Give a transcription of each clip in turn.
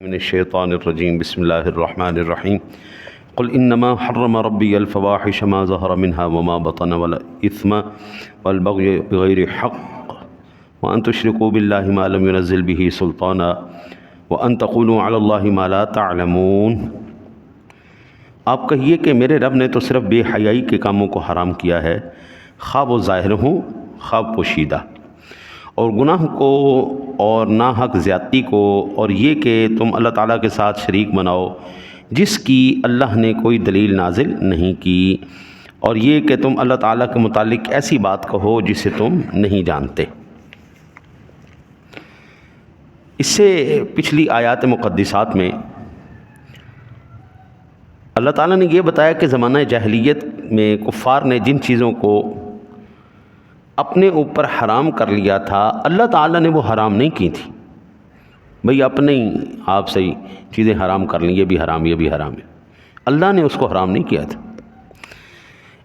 من الشیطان الرجیم بسم اللہ الرحمن الرحیم قل انما حرم ربی الفواحش ما ظہر منها وما بطن والاثم والبغی بغیر حق وان تشرکوا باللہ ما لم ينزل به سلطانا وان تقولوا علی اللہ ما لا تعلمون۔ آپ کہیے کہ میرے رب نے تو صرف بے حیائی کے کاموں کو حرام کیا ہے، خواہ وہ ظاہر ہوں خواہ پوشیدہ، اور گناہ کو اور ناحق زیادتی کو، اور یہ کہ تم اللہ تعالیٰ کے ساتھ شریک بناؤ جس کی اللہ نے کوئی دلیل نازل نہیں کی، اور یہ کہ تم اللہ تعالیٰ کے متعلق ایسی بات کہو جسے تم نہیں جانتے۔ اس سے پچھلی آیات مقدسات میں اللہ تعالیٰ نے یہ بتایا کہ زمانہ جاہلیت میں کفار نے جن چیزوں کو اپنے اوپر حرام کر لیا تھا، اللہ تعالیٰ نے وہ حرام نہیں کی تھی۔ بھئی اپنے ہی آپ سے چیزیں حرام کر لیں، یہ بھی حرام یہ بھی حرام ہے، اللہ نے اس کو حرام نہیں کیا تھا۔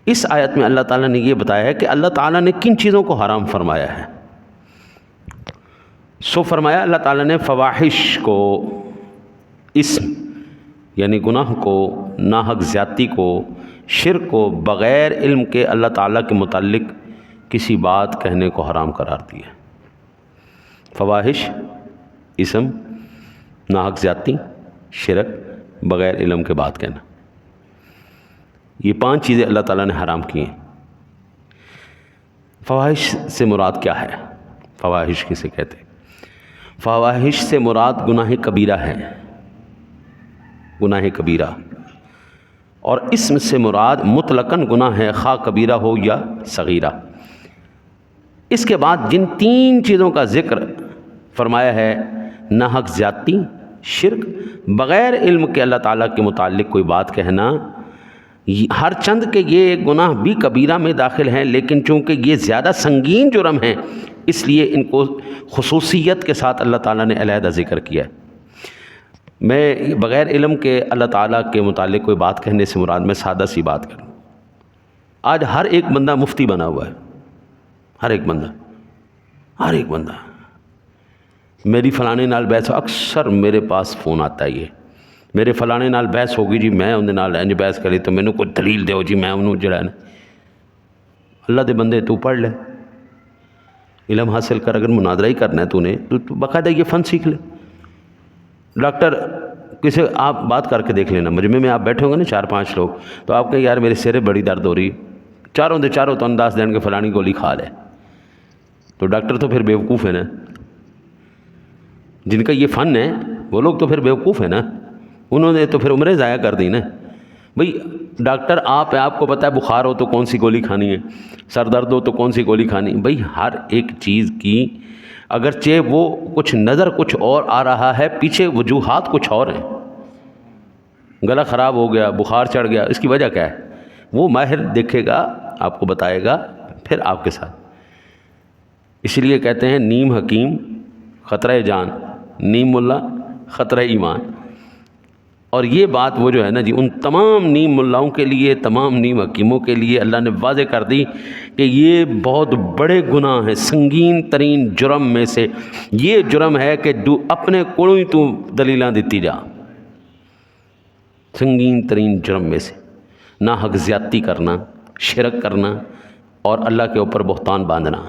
اس آیت میں اللہ تعالیٰ نے یہ بتایا ہے کہ اللہ تعالیٰ نے کن چیزوں کو حرام فرمایا ہے۔ فرمایا اللہ تعالیٰ نے فواحش کو، اسم یعنی گناہ کو، ناحق زیادتی کو، شرک کو بغیر علم کے اللہ تعالیٰ کے متعلق کسی بات کہنے کو حرام قرار دیا۔ فواحش، اسم، ناحق زیادتی، شرک، بغیر علم کے بات کہنا، یہ 5 چیزیں اللہ تعالیٰ نے حرام کی ہیں۔ فواحش سے مراد کیا ہے؟ فواحش کسے کہتے ہیں؟ فواحش سے مراد گناہ کبیرہ ہے، گناہ کبیرہ، اور اسم سے مراد مطلقاً گناہ ہے، خواہ کبیرہ ہو یا صغیرہ۔ اس کے بعد جن 3 چیزوں کا ذکر فرمایا ہے، ناحق زیادتی، شرک، بغیر علم کے اللہ تعالیٰ کے متعلق کوئی بات کہنا، ہر چند کے یہ گناہ بھی کبیرہ میں داخل ہیں، لیکن چونکہ یہ زیادہ سنگین جرم ہیں اس لیے ان کو خصوصیت کے ساتھ اللہ تعالیٰ نے علیحدہ ذکر کیا ہے۔ میں بغیر علم کے اللہ تعالیٰ کے متعلق کوئی بات کہنے سے مراد میں سادہ سی بات کروں۔ آج ہر ایک بندہ مفتی بنا ہوا ہے، ہر ایک بندہ میری فلانے نال بحث، اکثر میرے پاس فون آتا ہے، یہ میرے فلانے نال بحث ہوگی جی، میں اندر نال انج بحث کری تو مینوں کوئی دلیل دیو جی، میں انہوں جڑا ہے اللہ دے بندے تو پڑھ لے، علم حاصل کر، اگر مناظرہ ہی کرنا ہے تو نے تو باقاعدہ یہ فن سیکھ لے۔ ڈاکٹر کسی آپ بات کر کے دیکھ لینا، مجمع میں آپ بیٹھے ہوں گے نا 4-5 لوگ، تو آپ کہیں یار میرے سرے بڑی درد ہو رہی، چاروں دے چاروں تو انداز دین کے فلانی گولی کھا لے، تو ڈاکٹر تو پھر بیوقوف ہے نا، جن کا یہ فن ہے وہ لوگ تو پھر بیوقوف ہے نا، انہوں نے تو پھر عمریں ضائع کر دی نا۔ بھئی ڈاکٹر آپ کو پتہ ہے بخار ہو تو کون سی گولی کھانی ہے، سر درد ہو تو کون سی گولی کھانی ہے۔ بھئی ہر ایک چیز کی اگرچہ وہ کچھ نظر کچھ اور آ رہا ہے، پیچھے وجوہات کچھ اور ہیں۔ گلا خراب ہو گیا، بخار چڑھ گیا، اس کی وجہ کیا ہے؟ وہ ماہر دیکھے گا، آپ کو بتائے گا، پھر آپ کے ساتھ۔ اس لیے کہتے ہیں نیم حکیم خطرہ جان، نیم ملا خطرہ ایمان۔ اور یہ بات وہ جو ہے نا جی، ان تمام نیم ملاؤں کے لیے، تمام نیم حکیموں کے لیے اللہ نے واضح کر دی کہ یہ بہت بڑے گناہ ہیں، سنگین ترین جرم میں سے یہ جرم ہے کہ اپنے کوڑوں ہی تو دلیلاں دیتی جا، سنگین ترین جرم میں سے ناحق زیادتی کرنا، شرک کرنا، اور اللہ کے اوپر بہتان باندھنا۔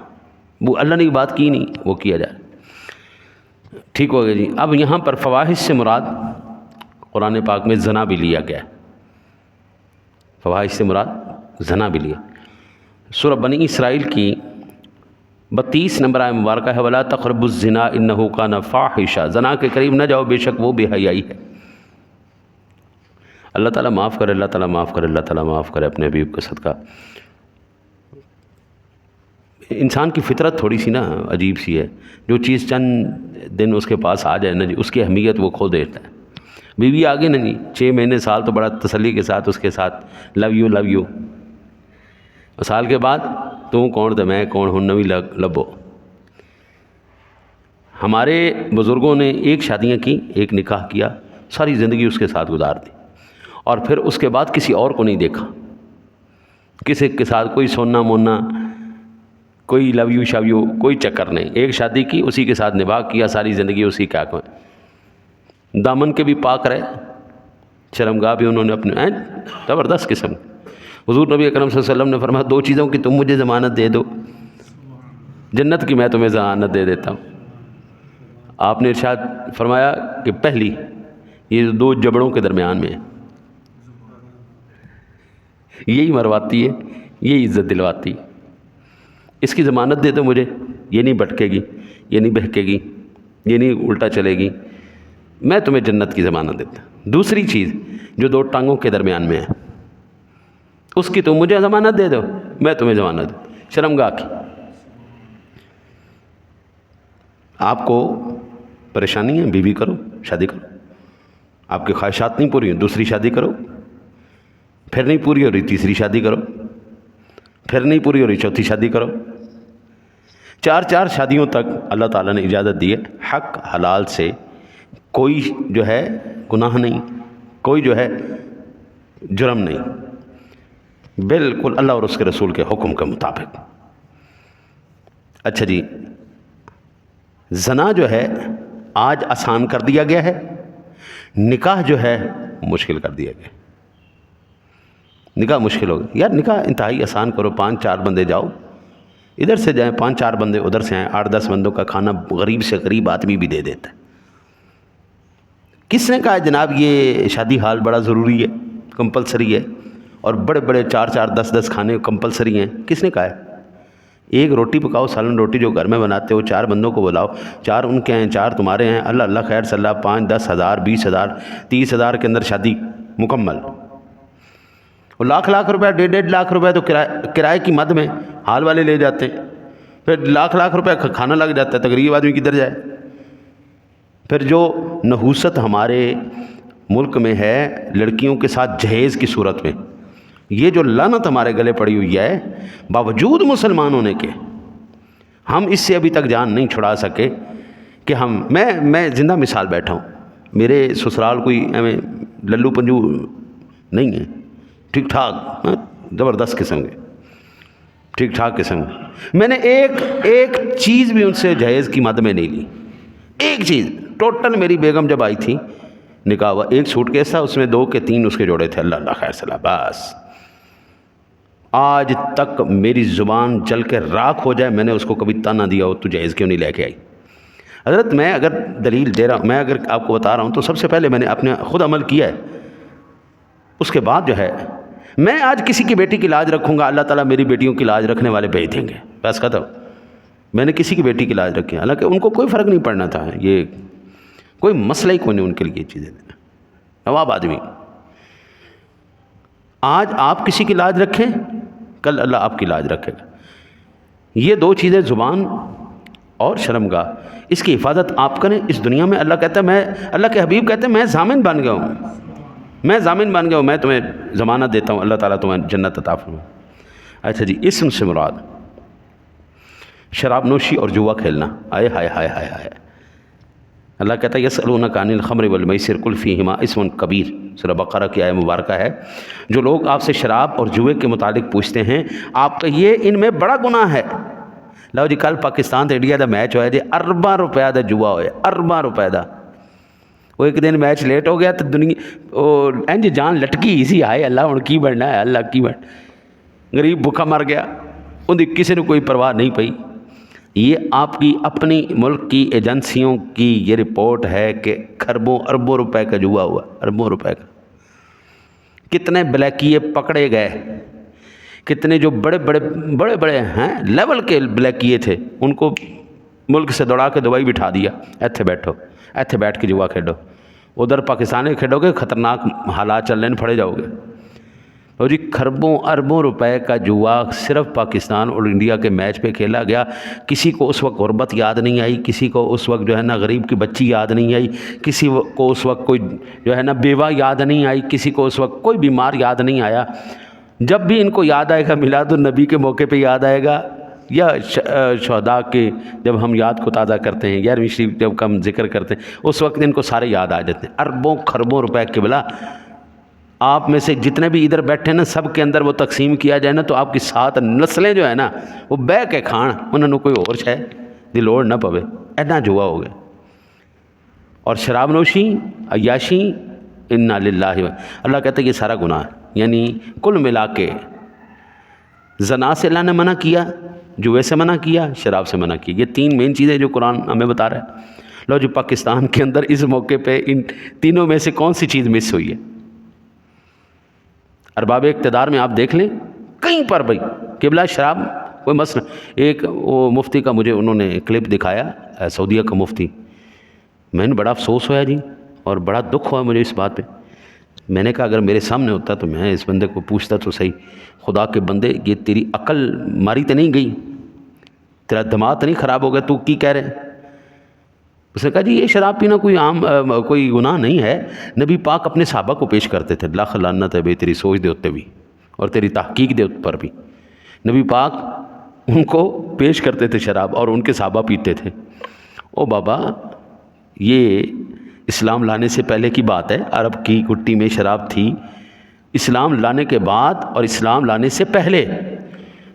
وہ اللہ نے بات کی نہیں، وہ کیا جائے، ٹھیک ہو گیا جی۔ اب یہاں پر فواحش سے مراد قرآن پاک میں زنا بھی لیا گیا ہے، فواحش سے مراد زنا بھی لیا۔ سورہ بنی اسرائیل کی 32 نمبر آیت مبارکہ ہے، وَلَا تَقْرَبُوا الزِّنَا إِنَّهُ كَانَ فَاحِشًا، زنا کے قریب نہ جاؤ، بے شک وہ بے حیائی ہے۔ اللہ تعالیٰ معاف کرے، اللہ تعالیٰ معاف کرے، اللہ تعالیٰ معاف کرے اپنے حبیب کا صدقہ۔ انسان کی فطرت تھوڑی سی نا عجیب سی ہے، جو چیز چند دن اس کے پاس آ جائے نا جی، اس کی اہمیت وہ کھو دیتا ہے۔ بیوی آگے نا جی 6 مہینے سال تو بڑا تسلی کے ساتھ اس کے ساتھ لو یو، سال کے بعد تو کون تو میں کون ہوں، نوی لبو۔ ہمارے بزرگوں نے ایک شادیاں کی، ایک نکاح کیا، ساری زندگی اس کے ساتھ گزار دی، اور پھر اس کے بعد کسی اور کو نہیں دیکھا، کسی کے ساتھ کوئی سونا مونا، کوئی لو یو شو کوئی چکر نہیں، ایک شادی کی، اسی کے ساتھ نباہ کیا، ساری زندگی اسی کا۔ دامن کے بھی پاک رہے، شرمگاہ بھی انہوں نے اپنے زبردست قسم. حضور نبی اکرم صلی اللہ علیہ وسلم نے فرمایا 2 چیزوں کی تم مجھے ضمانت دے دو، جنت کی میں تمہیں ضمانت دے دیتا ہوں. آپ نے ارشاد فرمایا کہ پہلی یہ 2 جبڑوں کے درمیان میں ہے، یہی مرواتی ہے، یہی عزت دلواتی ہے. اس کی ضمانت دے دو مجھے، یہ نہیں بھٹکے گی، یہ نہیں بہکے گی، یہ نہیں الٹا چلے گی، میں تمہیں جنت کی ضمانت دیتا. دوسری چیز جو 2 ٹانگوں کے درمیان میں ہے، اس کی تم مجھے ضمانت دے دو، میں تمہیں ضمانت دوں. شرمگاہ کی. آپ کو پریشانی ہے، بیوی کرو، شادی کرو. آپ کی خواہشات نہیں پوری ہیں، دوسری شادی کرو. پھر نہیں پوری ہو رہی، تیسری شادی کرو. پھر نہیں پوری ہو رہی، چوتھی شادی کرو. 4 شادیوں تک اللہ تعالیٰ نے اجازت دی ہے. حق حلال سے کوئی جو ہے گناہ نہیں، کوئی جو ہے جرم نہیں، بالکل اللہ اور اس کے رسول کے حکم کے مطابق. اچھا جی، زنا جو ہے آج آسان کر دیا گیا ہے، نکاح جو ہے مشکل کر دیا گیا. نکاح مشکل ہو گیا. یار نکاح انتہائی آسان کرو، 5-4 بندے جاؤ، ادھر سے جائیں، 5-4 بندے ادھر سے آئیں، 8-10 بندوں کا کھانا غریب سے غریب آدمی بھی دے دیتا ہے. کس نے کہا جناب یہ شادی ہال بڑا ضروری ہے، کمپلسری ہے، اور بڑے بڑے 4-4 10-10 کھانے کمپلسری ہیں؟ کس نے کہا ہے؟ ایک روٹی پکاؤ، سالن روٹی جو گھر میں بناتے ہو، 4 بندوں کو بلاؤ، 4 ان کے ہیں، 4 تمہارے ہیں، اللہ اللہ خیر صلی اللہ، 5-10 ہزار 20 ہزار 30 ہزار کے اندر شادی مکمل. اور لاکھ روپے 1.5 لاکھ روپے تو کرائے کی مد میں ہال والے لے جاتے ہیں. پھر لاکھ روپے کھانا لگ جاتا ہے، تو غریب آدمی کدھر جائے؟ پھر جو نحوست ہمارے ملک میں ہے لڑکیوں کے ساتھ جہیز کی صورت میں، یہ جو لعنت ہمارے گلے پڑی ہوئی ہے، باوجود مسلمان ہونے کے ہم اس سے ابھی تک جان نہیں چھڑا سکے کہ میں زندہ مثال بیٹھا ہوں. میرے سسرال کوئی للو پنجو نہیں ہے، ٹھیک ٹھاک زبردست قسم کے، ٹھیک ٹھاک قسم کے. میں نے ایک چیز بھی ان سے جہیز کی مد میں نہیں لی، ایک چیز. ٹوٹل میری بیگم جب آئی تھی نکاح ہوا، 1 سوٹ کیس تھا، اس میں 2 کے 3 اس کے جوڑے تھے، اللہ اللہ خیر صلاح. بس آج تک میری زبان جل کے راکھ ہو جائے میں نے اس کو کبھی تانا دیا ہو تو جہیز کیوں نہیں لے کے آئی. حضرت میں اگر دلیل دے رہا ہوں، میں اگر آپ کو بتا رہا ہوں تو سب سے پہلے میں نے اپنے خود عمل کیا ہے. اس کے بعد جو ہے میں آج کسی کی بیٹی کی لاج رکھوں گا، اللہ تعالیٰ میری بیٹیوں کی لاج رکھنے والے بھیج دیں گے، بس ختم. میں نے کسی کی بیٹی کی لاج رکھی، حالانکہ ان کو کوئی فرق نہیں پڑنا تھا، یہ کوئی مسئلہ ہی کوئی نہیں ان کے لیے چیزیں. نواب آدمی. آج آپ کسی کی لاج رکھیں، کل اللہ آپ کی لاج رکھے گا. یہ 2 چیزیں زبان اور شرمگاہ، اس کی حفاظت آپ کریں. اس دنیا میں اللہ کہتا ہے، اللہ کے حبیب کہتے ہیں میں ضامن بن گیا ہوں، میں ضامن بن گیا ہوں، میں تمہیں ضمانت دیتا ہوں، اللہ تعالیٰ تمہیں جنت عطا فرمائے. اچھا جی، اسم سے مراد شراب نوشی اور جوا کھیلنا. آئے ہائے ہائے ہائے ہائے. اللہ کہتا ہے یسألونک عن الخمر والمیسر قل فیہما اسم کبیر. سورہ بقرہ کی آیہ مبارکہ ہے. جو لوگ آپ سے شراب اور جوئے کے متعلق پوچھتے ہیں آپ کہیے ان میں بڑا گناہ ہے. لو جی کل پاکستان تے انڈیا دا میچ ہوا جی، ارباں روپے دا جوا ہویا، ارباں روپے دا. وہ ایک دن میچ لیٹ ہو گیا تو دنیا انج جان لٹکی اسی، آئے اللہ ہن کی بننا ہے، اللہ کی بن. غریب بھوکا مر گیا، ان دی کسی نے کوئی پرواہ نہیں پئی. یہ آپ کی اپنی ملک کی ایجنسیوں کی یہ رپورٹ ہے کہ کھربوں اربوں روپے کا جوا ہوا، اربوں روپے کا. کتنے بلیکیے پکڑے گئے، کتنے جو بڑے ہیں لیول کے بلیکیے تھے ان کو ملک سے دوڑا کے دبئی بٹھا دیا، ایتھے بیٹھو، ایتھے بیٹھ کے جوا کھیڈو. ادھر پاکستان میں کھیڈو گے خطرناک حالات چلنے میں پھڑے جاؤ گے. اور جی کھربوں اربوں روپے کا جوا صرف پاکستان اور انڈیا کے میچ پہ کھیلا گیا. کسی کو اس وقت غربت یاد نہیں آئی، کسی کو اس وقت جو ہے نا غریب کی بچی یاد نہیں آئی، کسی کو اس وقت کوئی جو ہے نا بیوہ یاد نہیں آئی، کسی کو اس وقت کوئی بیمار یاد نہیں آیا. جب بھی ان کو یاد آئے گا میلاد النبی کے موقع پہ یاد آئے گا، یا شہداء کے جب ہم یاد کو تازہ کرتے ہیں، 11ویں شریف جب ہم ذکر کرتے ہیں، اس وقت ان کو سارے یاد آ جاتے ہیں. اربوں کھربوں روپے قبلہ آپ میں سے جتنے بھی ادھر بیٹھے نا سب کے اندر وہ تقسیم کیا جائے نا تو آپ کی 7 نسلیں جو ہے نا وہ بہ کے کھان، انہوں نے کوئی اور شے دی لوڑ نہ پوے. ایڈا جوا ہو گیا. اور شراب نوشی، عیاشی، انا للہ اللہ کہتے ہیں یہ سارا گناہ ہے۔ یعنی کل ملا کے زنا سے اللہ نے منع کیا، جوے سے منع کیا، شراب سے منع کیا۔ یہ تین مین چیزیں جو قرآن ہمیں بتا رہا ہے۔ لو جو پاکستان کے اندر اس موقع پہ ان تینوں میں سے کون سی چیز مس ہوئی ہے؟ ارباب اقتدار میں آپ دیکھ لیں کہیں پر بھائی قبلہ شراب کوئی مسئلہ۔ ایک وہ مفتی کا مجھے انہوں نے کلپ دکھایا، سعودیہ کا مفتی، میں نے بڑا افسوس ہوا جی اور بڑا دکھ ہوا مجھے اس بات پہ۔ میں نے کہا اگر میرے سامنے ہوتا تو میں اس بندے کو پوچھتا تو صحیح، خدا کے بندے یہ تیری عقل ماری تو نہیں گئی، تیرا دماغ تو نہیں خراب ہو گیا، تو کی کہہ رہے؟ اس نے کہا جی یہ شراب پینا کوئی عام کوئی گناہ نہیں ہے، نبی پاک اپنے صحابہ کو پیش کرتے تھے۔ لاکھ لعنت ہے بے تیری سوچ دے ہوتے بھی اور تیری تحقیق دے پر بھی، نبی پاک ان کو پیش کرتے تھے شراب اور ان کے صحابہ پیتے تھے۔ او بابا یہ اسلام لانے سے پہلے کی بات ہے، عرب کی کٹی میں شراب تھی۔ اسلام لانے کے بعد اور اسلام لانے سے پہلے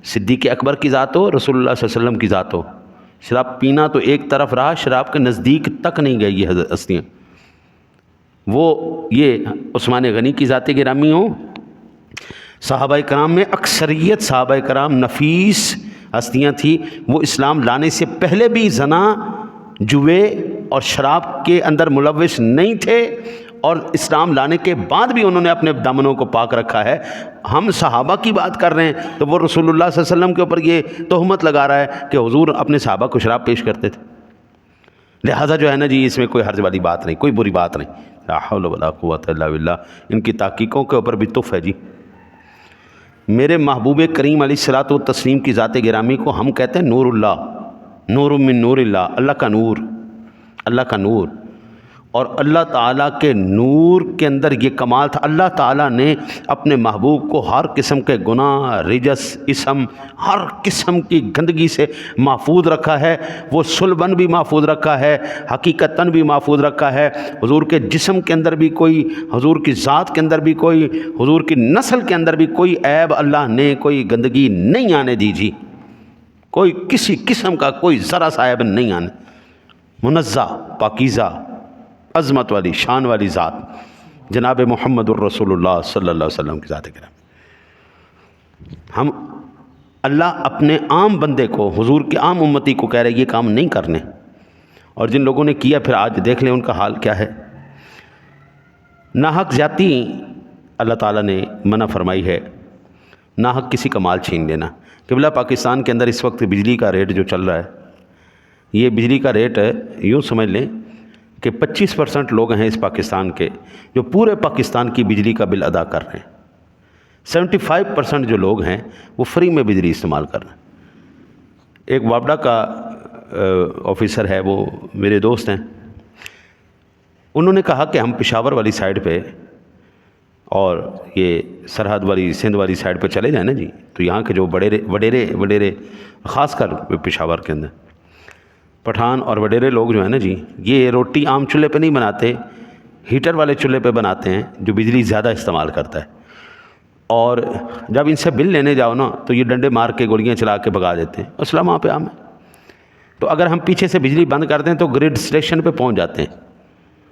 صدیق اکبر کی ذات ہو، رسول اللہ صلی اللہ علیہ وسلم کی ذات ہو، شراب پینا تو ایک طرف رہا، شراب کے نزدیک تک نہیں گئی یہ ہستیاں۔ وہ یہ عثمان غنی کی ذات گرامی ہوں، صحابہ کرام میں اکثریت صحابہ کرام نفیس ہستیاں تھیں، وہ اسلام لانے سے پہلے بھی زنا، جوے اور شراب کے اندر ملوث نہیں تھے، اور اسلام لانے کے بعد بھی انہوں نے اپنے دامنوں کو پاک رکھا ہے۔ ہم صحابہ کی بات کر رہے ہیں تو وہ رسول اللہ صلی اللہ علیہ وسلم کے اوپر یہ تہمت لگا رہا ہے کہ حضور اپنے صحابہ کو شراب پیش کرتے تھے۔ لہٰذا جو ہے نا جی اس میں کوئی حرج والی بات نہیں، کوئی بری بات نہیں۔ لا حول ولا قوت الا باللہ، ان کی تحقیقوں کے اوپر بھی تف ہے جی۔ میرے محبوب کریم علیہ الصلوۃ والتسلیم کی ذات گرامی کو ہم کہتے ہیں نور اللہ، نور من نور اللہ، اللہ کا نور، اللہ کا نور۔ اور اللہ تعالیٰ کے نور کے اندر یہ کمال تھا، اللہ تعالیٰ نے اپنے محبوب کو ہر قسم کے گناہ، رجس، اسم، ہر قسم کی گندگی سے محفوظ رکھا ہے۔ وہ صلباً بھی محفوظ رکھا ہے، حقیقتاً بھی محفوظ رکھا ہے۔ حضور کے جسم کے اندر بھی کوئی، حضور کی ذات کے اندر بھی کوئی، حضور کی نسل کے اندر بھی کوئی عیب اللہ نے، کوئی گندگی نہیں آنے دی جی، کوئی کسی قسم کا کوئی ذرا سا عیب نہیں آنے، منزہ، پاکیزہ، عظمت والی، شان والی ذات جناب محمد الرسول اللہ صلی اللہ علیہ وسلم کی ذات کرام۔ ہم اللہ اپنے عام بندے کو، حضور کے عام امتی کو کہہ رہے یہ کام نہیں کرنے، اور جن لوگوں نے کیا پھر آج دیکھ لیں ان کا حال کیا ہے۔ ناحق زیادتی اللہ تعالیٰ نے منع فرمائی ہے، ناحق کسی کا مال چھین لینا۔ قبلہ پاکستان کے اندر اس وقت بجلی کا ریٹ جو چل رہا ہے، یہ بجلی کا ریٹ یوں سمجھ لیں کہ 25% لوگ ہیں اس پاکستان کے جو پورے پاکستان کی بجلی کا بل ادا کر رہے ہیں، 75% جو لوگ ہیں وہ فری میں بجلی استعمال کر رہے ہیں۔ ایک وابڈا کا آفیسر ہے، وہ میرے دوست ہیں، انہوں نے کہا کہ ہم پشاور والی سائڈ پہ اور یہ سرحد والی سندھ والی سائڈ پہ چلے جائیں نا جی، تو یہاں کے جو وڈیرے خاص کر پشاور کے اندر پٹھان اور وڈیرے لوگ جو ہیں نا جی، یہ روٹی عام چولہے پہ نہیں بناتے، ہیٹر والے چولہے پہ بناتے ہیں جو بجلی زیادہ استعمال کرتا ہے۔ اور جب ان سے بل لینے جاؤ نا تو یہ ڈنڈے مار کے گولیاں چلا کے بھگا دیتے ہیں، مسئلہ وہاں پہ عام ہے۔ تو اگر ہم پیچھے سے بجلی بند کر دیں تو گریڈ اسٹیشن پہ پہنچ جاتے ہیں،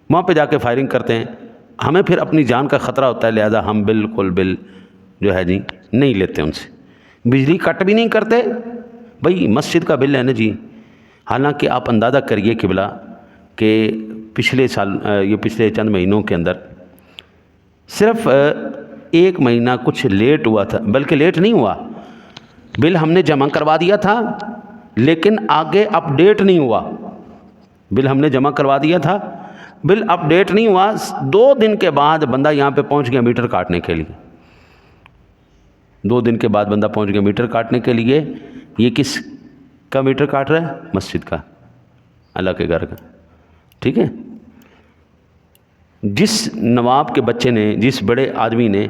وہاں پہ جا کے فائرنگ کرتے ہیں، ہمیں پھر اپنی جان کا خطرہ ہوتا ہے، لہذا ہم بالکل بل جو ہے جی نہیں لیتے ان سے، بجلی کٹ بھی نہیں کرتے۔ بھائی مسجد کا بل ہے نا جی، حالانکہ آپ اندازہ کریے قبلہ کہ پچھلے سال یہ پچھلے چند مہینوں کے اندر صرف ایک مہینہ کچھ لیٹ ہوا تھا، بلکہ لیٹ نہیں ہوا، بل ہم نے جمع کروا دیا تھا لیکن آگے اپ ڈیٹ نہیں ہوا۔ بل ہم نے جمع کروا دیا تھا، بل اپ ڈیٹ نہیں ہوا، 2 دن کے بعد بندہ یہاں پہ پہنچ گیا میٹر کاٹنے کے لیے، 2 دن کے بعد بندہ پہنچ گیا میٹر کاٹنے کے لیے۔ یہ کس کا میٹر کاٹ رہا ہے؟ مسجد کا، اللہ کے گھر کا، ٹھیک ہے۔ جس نواب کے بچے نے، جس بڑے آدمی نے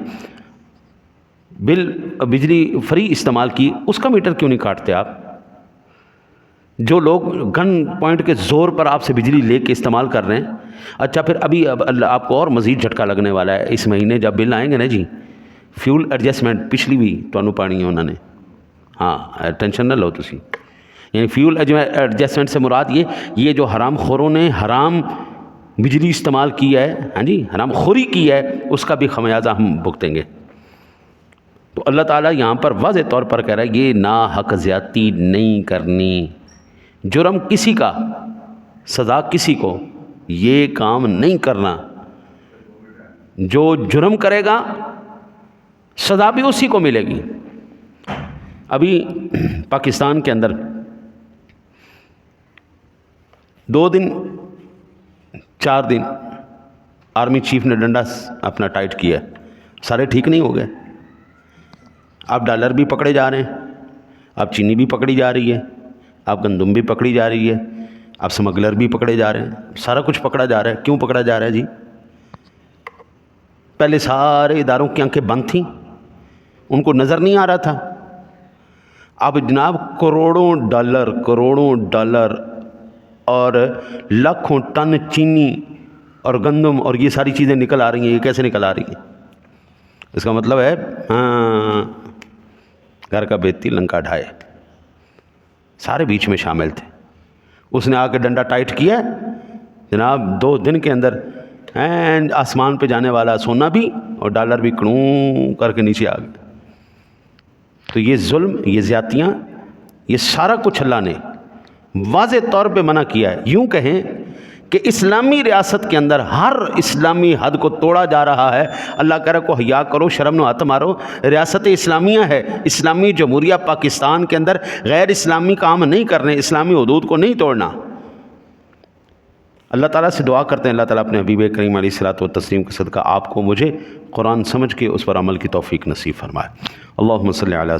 بجلی فری استعمال کی، اس کا میٹر کیوں نہیں کاٹتے آپ؟ جو لوگ گن پوائنٹ کے زور پر آپ سے بجلی لے کے استعمال کر رہے ہیں۔ اچھا پھر ابھی آپ کو اور مزید جھٹکا لگنے والا ہے اس مہینے جب بل آئیں گے نا جی، فیول ایڈجسٹمنٹ پچھلی بھی تمہیں پانی ہے انہوں نے، ہاں ٹینشن نہ لو تسی، یعنی فیول ایڈجسٹمنٹ سے مراد یہ جو حرام خوروں نے حرام بجلی استعمال کی ہے، ہاں جی، حرام خوری کی ہے، اس کا بھی خمیازہ ہم بھگتیں گے۔ تو اللہ تعالیٰ یہاں پر واضح طور پر کہہ رہا ہے یہ ناحق زیادتی نہیں کرنی، جرم کسی کا، سزا کسی کو، یہ کام نہیں کرنا۔ جو جرم کرے گا سزا بھی اسی کو ملے گی۔ ابھی پاکستان کے اندر 2 دن 4 دن آرمی چیف نے ڈنڈا اپنا ٹائٹ کیا، سارے ٹھیک نہیں ہو گئے۔ اب ڈالر بھی پکڑے جا رہے ہیں، اب چینی بھی پکڑی جا رہی ہے، اب گندم بھی پکڑی جا رہی ہے، اب سمگلر بھی پکڑے جا رہے ہیں، سارا کچھ پکڑا جا رہا ہے۔ کیوں پکڑا جا رہا ہے جی؟ پہلے سارے اداروں کی آنکھیں بند تھیں، ان کو نظر نہیں آ رہا تھا۔ اب جناب کروڑوں ڈالر اور لاکھوں ٹن چینی اور گندم اور یہ ساری چیزیں نکل آ رہی ہیں۔ یہ کیسے نکل آ رہی ہیں؟ اس کا مطلب ہے ہاں، گھر کا بیتی لنکا ڈھائے، سارے بیچ میں شامل تھے۔ اس نے آ کے ڈنڈا ٹائٹ کیا جناب، 2 دن کے اندر آسمان پہ جانے والا سونا بھی اور ڈالر بھی کڑوں کر کے نیچے آ گیا۔ تو یہ ظلم، یہ زیادتیاں، یہ سارا کچھ اللہ نے واضح طور پہ منع کیا ہے۔ یوں کہیں کہ اسلامی ریاست کے اندر ہر اسلامی حد کو توڑا جا رہا ہے۔ اللہ کہہ رہا کو حیا کرو، شرم نو ہاتھ مارو۔ ریاست اسلامیہ ہے، اسلامی جمہوریہ پاکستان کے اندر غیر اسلامی کام نہیں کرنے، اسلامی حدود کو نہیں توڑنا۔ اللہ تعالیٰ سے دعا کرتے ہیں اللہ تعالیٰ اپنے حبیب کریم علیہ الصلوۃ والتسلیم کے صدقہ آپ کو مجھے قرآن سمجھ کے اس پر عمل کی توفیق نصیب فرمائے۔ اللہم صلی علی